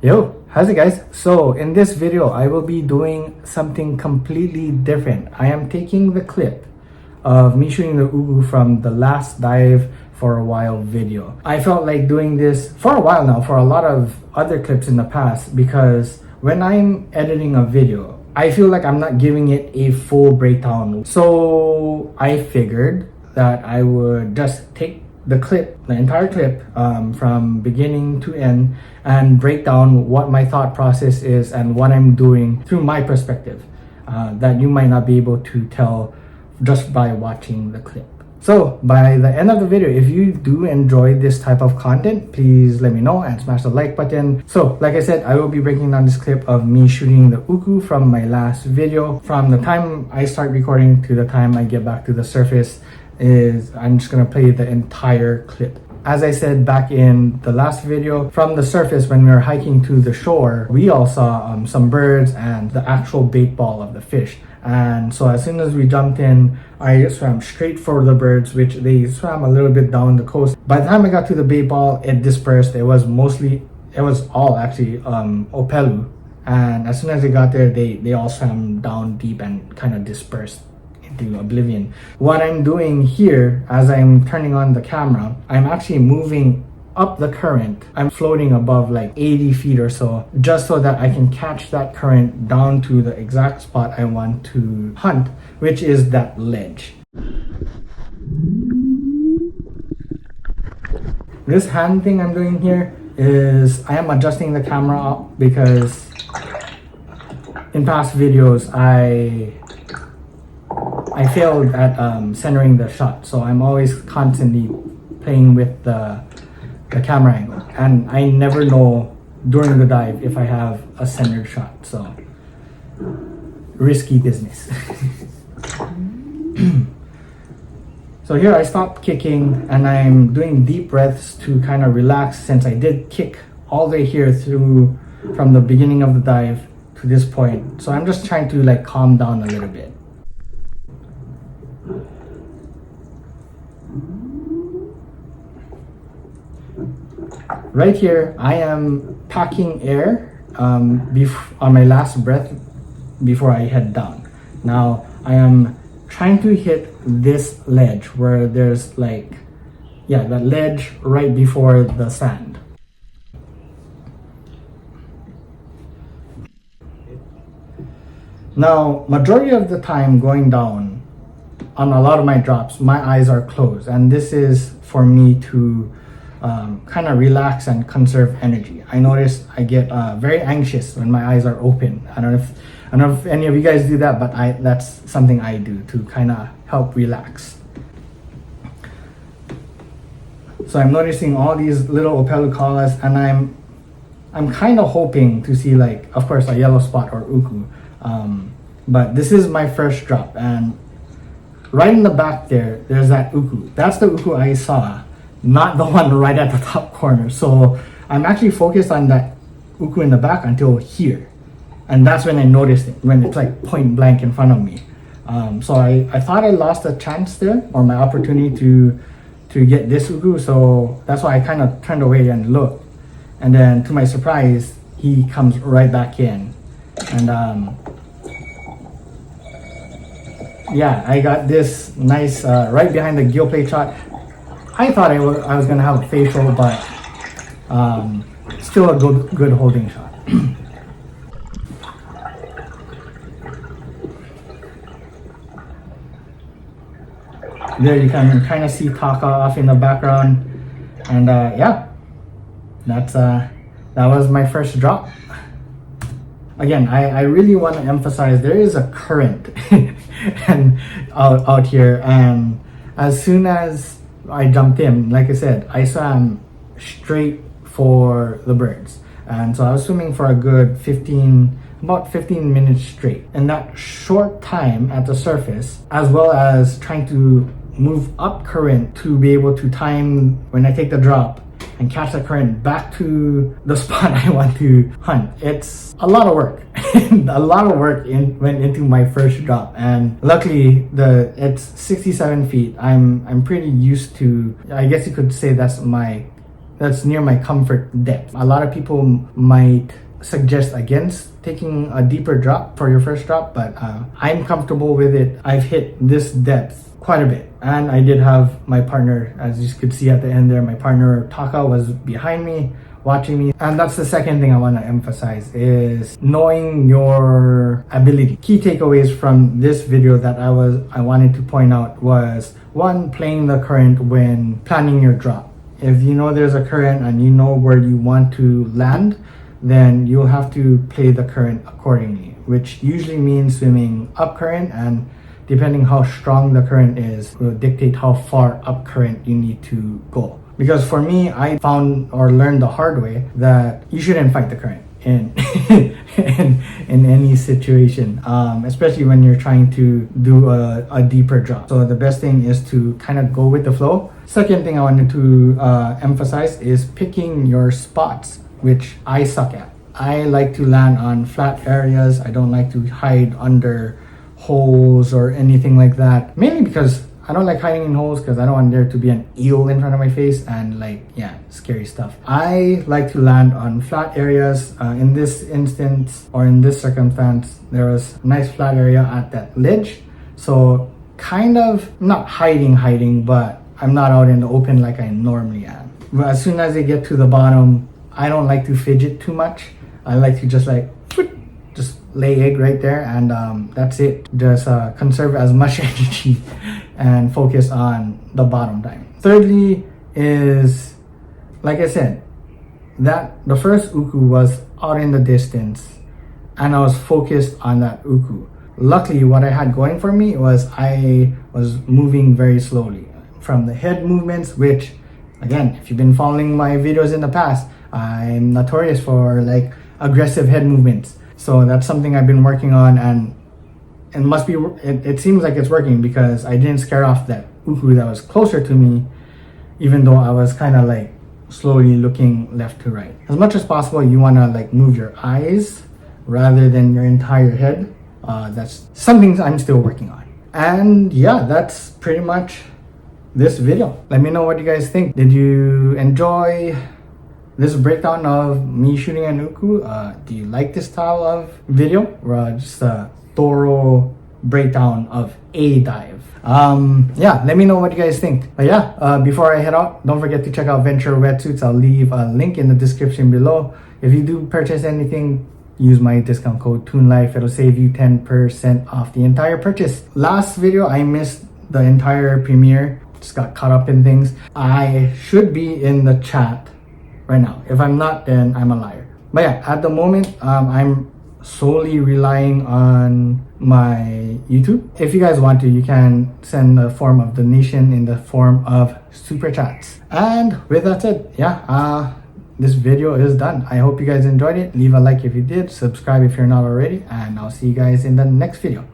Yo, how's it guys? So in this video, I will be doing something completely different. I am taking the clip of me shooting the Uku from the last dive for a while video. I felt like doing this for a while now, for a lot of other clips in the past, because when I'm editing a video, I feel like I'm not giving it a full breakdown. So I figured that I would just take the entire clip from beginning to end and break down what my thought process is and what I'm doing through my perspective that you might not be able to tell just by watching the clip. So by the end of the video, if you do enjoy this type of content, please let me know and smash the like button. So like I said, I will be breaking down this clip of me shooting the Uku from my last video. From the time I start recording to the time I get back to the surface, I'm just gonna play the entire clip. As I said back in the last video, from the surface when we were hiking to the shore, we all saw some birds and the actual bait ball of the fish. And so as soon as we jumped in, I swam straight for the birds, which they swam a little bit down the coast. By the time I got to the bait ball, it dispersed. It was all actually opelu. And as soon as they got there, they all swam down deep and kind of dispersed into oblivion. What I'm doing here, as I'm turning on the camera, I'm actually moving up the current. I'm floating above like 80 feet or so, just so that I can catch that current down to the exact spot I want to hunt, which is that ledge. This hand thing I'm doing here is I am adjusting the camera up because in past videos I failed at centering the shot, so I'm always constantly playing with the camera angle, and I never know during the dive if I have a centered shot, so risky business. So here I stopped kicking and I'm doing deep breaths to kind of relax, since I did kick all the way here through from the beginning of the dive to this point. So I'm just trying to like calm down a little bit. Right here, I am packing air on my last breath before I head down. Now, I am trying to hit this ledge where there's like, yeah, that ledge right before the sand. Now, majority of the time going down on a lot of my drops, my eyes are closed, and this is for me to kind of relax and conserve energy. I notice I get very anxious when my eyes are open. I don't know if any of you guys do that, but that's something I do to kind of help relax. So I'm noticing all these little opelu callas, and I'm kind of hoping to see, like, of course, a yellow spot or uku. But this is my first drop, and right in the back there's that uku. That's the uku I saw, not the one right at the top corner. So I'm actually focused on that uku in the back until here, and that's when I noticed it, when it's like point blank in front of me. So I thought I lost a chance there, or my opportunity to get this uku, so that's why I kind of turned away and looked, and then to my surprise he comes right back in, and yeah, I got this nice right behind the gill plate shot. I thought I was gonna have a facial, but still a good holding shot. There you can kind of see Taka off in the background, and yeah, that was my first drop. Again, I really want to emphasize there is a current and out here, and as soon as I jumped in, like I said, I swam straight for the birds, and so I was swimming for a good about 15 minutes straight. In that short time at the surface, as well as trying to move up current to be able to time when I take the drop and catch the current back to the spot I want to hunt. It's a lot of work. A lot of work went into my first drop, and luckily it's 67 feet. I'm pretty used to, I guess you could say that's my that's near my comfort depth. A lot of people might suggest against taking a deeper drop for your first drop, but I'm comfortable with it. I've hit this depth quite a bit, and I did have my partner, as you could see at the end there, my partner Taka was behind me watching me. And that's the second thing I want to emphasize, is knowing your ability. Key takeaways from this video that I wanted to point out was, one, playing the current when planning your drop. If you know there's a current and you know where you want to land, then you'll have to play the current accordingly, which usually means swimming up current, and depending how strong the current is will dictate how far up current you need to go. Because for me, I found or learned the hard way that you shouldn't fight the current in in any situation, especially when you're trying to do a deeper drop. So the best thing is to kind of go with the flow. Second thing I wanted to emphasize is picking your spots, which I suck at. I like to land on flat areas. I don't like to hide under holes or anything like that, mainly because I don't like hiding in holes, because I don't want there to be an eel in front of my face and scary stuff. I like to land on flat areas. In this instance, or in this circumstance, there was a nice flat area at that ledge. So kind of not hiding, but I'm not out in the open like I normally am. But as soon as I get to the bottom, I don't like to fidget too much. I like to just lay egg right there, and that's it. Just conserve as much energy and focus on the bottom time. Thirdly is, like I said, that the first uku was out in the distance and I was focused on that uku. Luckily, what I had going for me was I was moving very slowly. From the head movements, which again, if you've been following my videos in the past, I'm notorious for aggressive head movements. So that's something I've been working on, and it seems like it's working, because I didn't scare off that uku that was closer to me, even though I was kind of slowly looking left to right. As much as possible, you want to move your eyes rather than your entire head. That's something I'm still working on. And yeah, that's pretty much this video. Let me know what you guys think. Did you enjoy this breakdown of me shooting an uku? Do you like this style of video, or just a thorough breakdown of a dive? Yeah, let me know what you guys think. But yeah, before I head out, don't forget to check out Venture Wetsuits. I'll leave a link in the description below. If you do purchase anything, use my discount code ToonLife. It'll save you 10% off the entire purchase. Last video, I missed the entire premiere. Just got caught up in things. I should be in the chat right now. If I'm not, then I'm a liar. But yeah, at the moment, I'm solely relying on my YouTube. If you guys want to, you can send a form of donation in the form of super chats. And with that said, yeah, this video is done. I hope you guys enjoyed it. Leave a like if you did, subscribe if you're not already, and I'll see you guys in the next video.